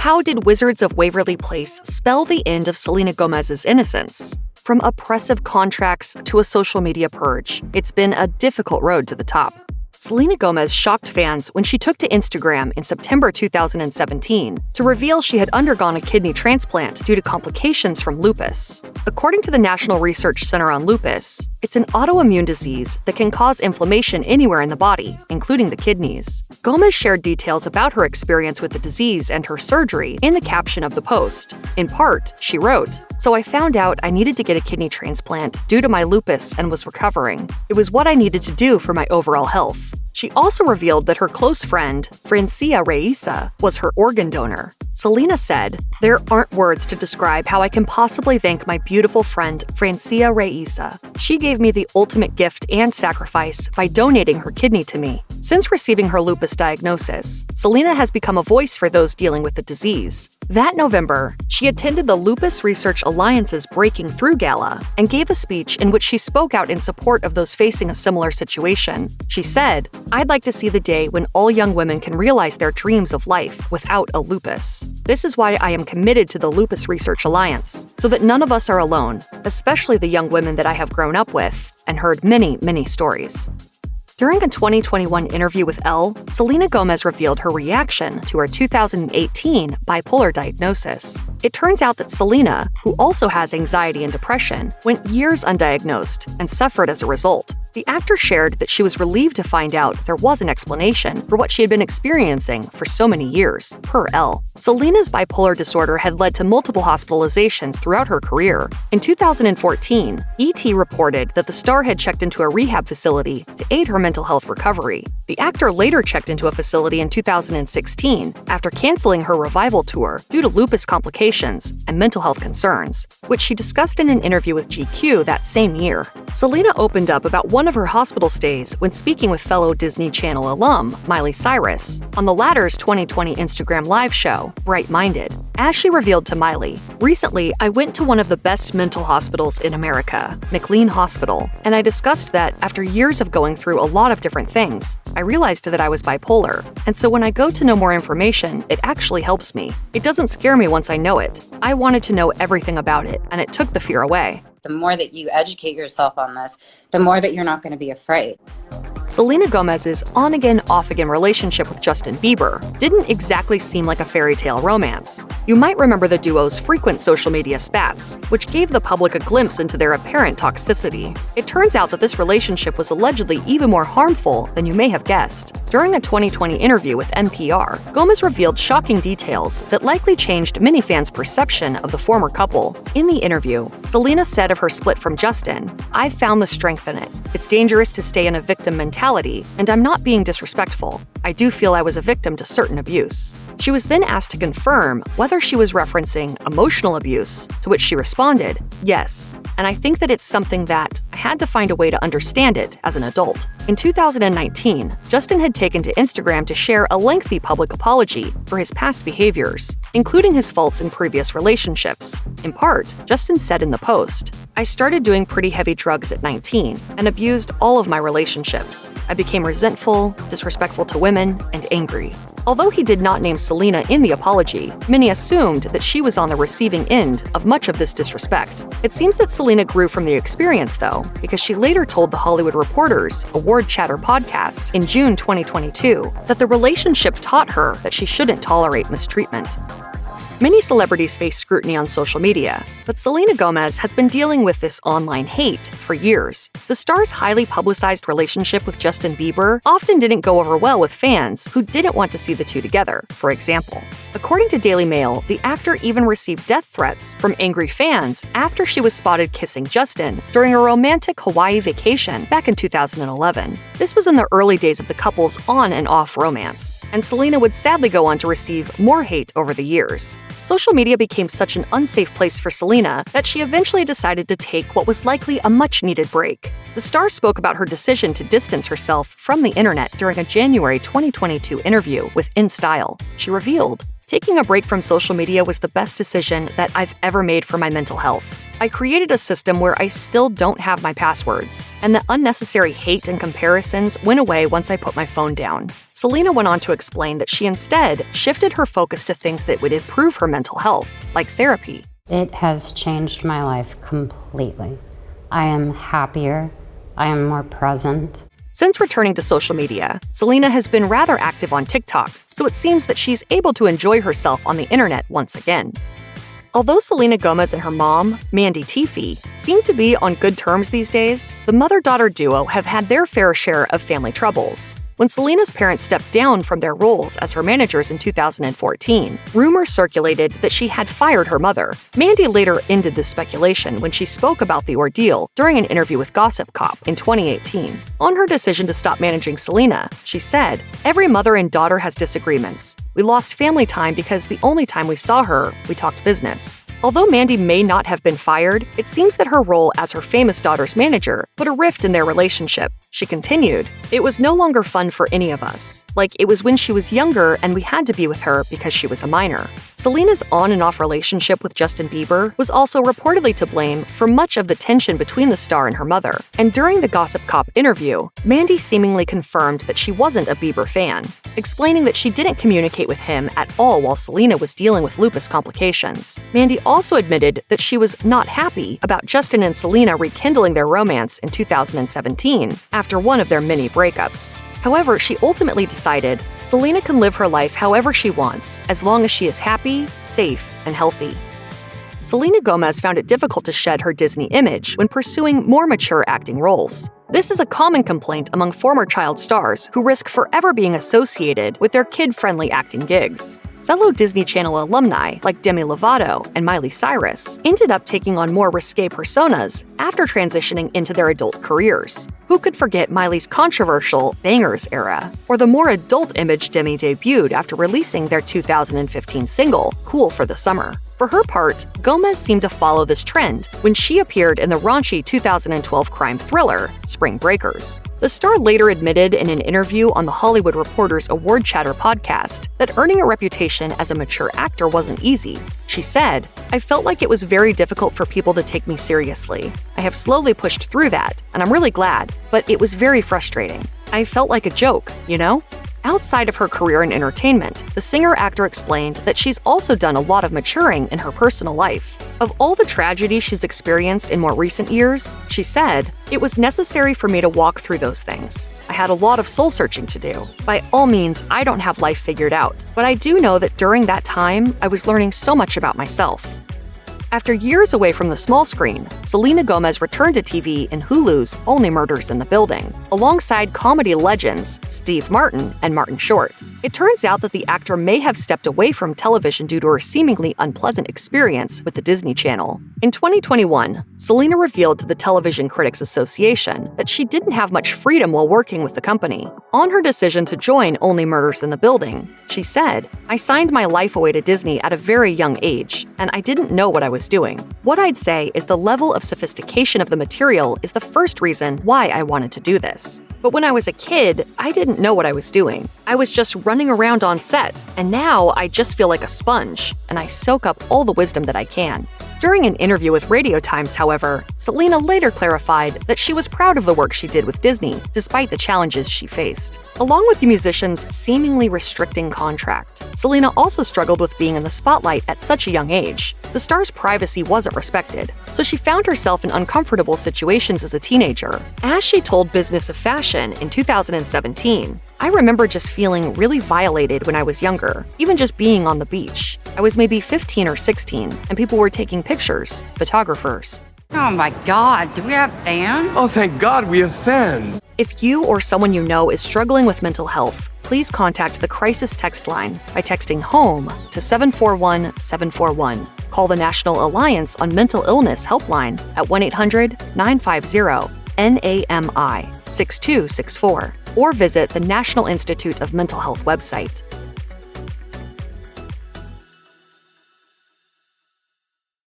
How did Wizards of Waverly Place spell the end of Selena Gomez's innocence? From oppressive contracts to a social media purge, it's been a difficult road to the top. Selena Gomez shocked fans when she took to Instagram in September 2017 to reveal she had undergone a kidney transplant due to complications from lupus. According to the National Research Center on Lupus, it's an autoimmune disease that can cause inflammation anywhere in the body, including the kidneys. Gomez shared details about her experience with the disease and her surgery in the caption of the post. In part, she wrote, "So I found out I needed to get a kidney transplant due to my lupus and was recovering. It was what I needed to do for my overall health." She also revealed that her close friend, Francia Reisa, was her organ donor. Selena said, "There aren't words to describe how I can possibly thank my beautiful friend, Francia Reisa. She gave me the ultimate gift and sacrifice by donating her kidney to me." Since receiving her lupus diagnosis, Selena has become a voice for those dealing with the disease. That November, she attended the Lupus Research Alliance's Breaking Through Gala and gave a speech in which she spoke out in support of those facing a similar situation. She said, "I'd like to see the day when all young women can realize their dreams of life without a lupus. This is why I am committed to the Lupus Research Alliance, so that none of us are alone, especially the young women that I have grown up with and heard many, many stories." During a 2021 interview with Elle, Selena Gomez revealed her reaction to her 2018 bipolar diagnosis. It turns out that Selena, who also has anxiety and depression, went years undiagnosed and suffered as a result. The actor shared that she was relieved to find out there was an explanation for what she had been experiencing for so many years, per Elle. Selena's bipolar disorder had led to multiple hospitalizations throughout her career. In 2014, ET reported that the star had checked into a rehab facility to aid her mental health recovery. The actor later checked into a facility in 2016 after canceling her revival tour due to lupus complications and mental health concerns, which she discussed in an interview with GQ that same year. Selena opened up about one of her hospital stays when speaking with fellow Disney Channel alum Miley Cyrus on the latter's 2020 Instagram live show, Bright Minded. As she revealed to Miley, "Recently, I went to one of the best mental hospitals in America, McLean Hospital, and I discussed that after years of going through a lot of different things, I realized that I was bipolar, and so when I go to know more information, it actually helps me. It doesn't scare me once I know it. I wanted to know everything about it, and it took the fear away." The more that you educate yourself on this, the more that you're not going to be afraid. Selena Gomez's on-again, off-again relationship with Justin Bieber didn't exactly seem like a fairy tale romance. You might remember the duo's frequent social media spats, which gave the public a glimpse into their apparent toxicity. It turns out that this relationship was allegedly even more harmful than you may have guessed. During a 2020 interview with NPR, Gomez revealed shocking details that likely changed many fans' perception of the former couple. In the interview, Selena said of her split from Justin, "I've found the strength in it. It's dangerous to stay in a victim mentality, and I'm not being disrespectful. I do feel I was a victim to certain abuse." She was then asked to confirm whether she was referencing emotional abuse, to which she responded, "Yes, and I think that it's something that I had to find a way to understand it as an adult." In 2019, Justin had taken to Instagram to share a lengthy public apology for his past behaviors, including his faults in previous relationships. In part, Justin said in the post, "I started doing pretty heavy drugs at 19 and abused all of my relationships. I became resentful, disrespectful to women, and angry." Although he did not name Selena in the apology, many assumed that she was on the receiving end of much of this disrespect. It seems that Selena grew from the experience, though, because she later told The Hollywood Reporter's Award Chatter podcast in June 2022 that the relationship taught her that she shouldn't tolerate mistreatment. Many celebrities face scrutiny on social media, but Selena Gomez has been dealing with this online hate for years. The star's highly publicized relationship with Justin Bieber often didn't go over well with fans who didn't want to see the two together, for example. According to Daily Mail, the actor even received death threats from angry fans after she was spotted kissing Justin during a romantic Hawaii vacation back in 2011. This was in the early days of the couple's on and off romance, and Selena would sadly go on to receive more hate over the years. Social media became such an unsafe place for Selena that she eventually decided to take what was likely a much-needed break. The star spoke about her decision to distance herself from the internet during a January 2022 interview with InStyle. She revealed, "Taking a break from social media was the best decision that I've ever made for my mental health. I created a system where I still don't have my passwords, and the unnecessary hate and comparisons went away once I put my phone down. Selena went on to explain that she instead shifted her focus to things that would improve her mental health, like therapy. It has changed my life completely. I am happier. I am more present. Since returning to social media, Selena has been rather active on TikTok, so it seems that she's able to enjoy herself on the internet once again. Although Selena Gomez and her mom, Mandy Teefey, seem to be on good terms these days, the mother-daughter duo have had their fair share of family troubles. When Selena's parents stepped down from their roles as her managers in 2014, rumors circulated that she had fired her mother. Mandy later ended this speculation when she spoke about the ordeal during an interview with Gossip Cop in 2018. On her decision to stop managing Selena, she said, "Every mother and daughter has disagreements. We lost family time because the only time we saw her, we talked business." Although Mandy may not have been fired, it seems that her role as her famous daughter's manager put a rift in their relationship. She continued, "It was no longer fun for any of us. Like, it was when she was younger and we had to be with her because she was a minor." Selena's on and off relationship with Justin Bieber was also reportedly to blame for much of the tension between the star and her mother. And during the Gossip Cop interview, Mandy seemingly confirmed that she wasn't a Bieber fan, explaining that she didn't communicate with him at all while Selena was dealing with lupus complications. Mandy also admitted that she was not happy about Justin and Selena rekindling their romance in 2017 after one of their many breakups. However, she ultimately decided Selena can live her life however she wants, as long as she is happy, safe, and healthy. Selena Gomez found it difficult to shed her Disney image when pursuing more mature acting roles. This is a common complaint among former child stars who risk forever being associated with their kid-friendly acting gigs. Fellow Disney Channel alumni like Demi Lovato and Miley Cyrus ended up taking on more risque personas after transitioning into their adult careers. Who could forget Miley's controversial Bangers era, or the more adult image Demi debuted after releasing their 2015 single, Cool for the Summer? For her part, Gomez seemed to follow this trend when she appeared in the raunchy 2012 crime thriller, Spring Breakers. The star later admitted in an interview on The Hollywood Reporter's Award Chatter podcast that earning a reputation as a mature actor wasn't easy. She said, "I felt like it was very difficult for people to take me seriously. I have slowly pushed through that, and I'm really glad, but it was very frustrating. I felt like a joke, you know?" Outside of her career in entertainment, the singer-actor explained that she's also done a lot of maturing in her personal life. Of all the tragedies she's experienced in more recent years, she said, "It was necessary for me to walk through those things. I had a lot of soul-searching to do. By all means, I don't have life figured out, but I do know that during that time, I was learning so much about myself." After years away from the small screen, Selena Gomez returned to TV in Hulu's Only Murders in the Building, alongside comedy legends Steve Martin and Martin Short. It turns out that the actor may have stepped away from television due to her seemingly unpleasant experience with the Disney Channel. In 2021, Selena revealed to the Television Critics Association that she didn't have much freedom while working with the company. On her decision to join Only Murders in the Building, she said, "I signed my life away to Disney at a very young age, and I didn't know what I was doing. What I'd say is the level of sophistication of the material is the first reason why I wanted to do this. But when I was a kid, I didn't know what I was doing. I was just running around on set, and now I just feel like a sponge, and I soak up all the wisdom that I can." During an interview with Radio Times, however, Selena later clarified that she was proud of the work she did with Disney, despite the challenges she faced. Along with the musician's seemingly restricting contract, Selena also struggled with being in the spotlight at such a young age. The star's privacy wasn't respected, so she found herself in uncomfortable situations as a teenager. As she told Business of Fashion in 2017, "I remember just feeling really violated when I was younger, even just being on the beach. I was maybe 15 or 16, and people were taking pictures, photographers." Oh my God, do we have fans? Oh, thank God we have fans. If you or someone you know is struggling with mental health, please contact the Crisis Text Line by texting HOME to 741-741. Call the National Alliance on Mental Illness helpline at 1-800-950-NAMI 6264 or visit the National Institute of Mental Health website.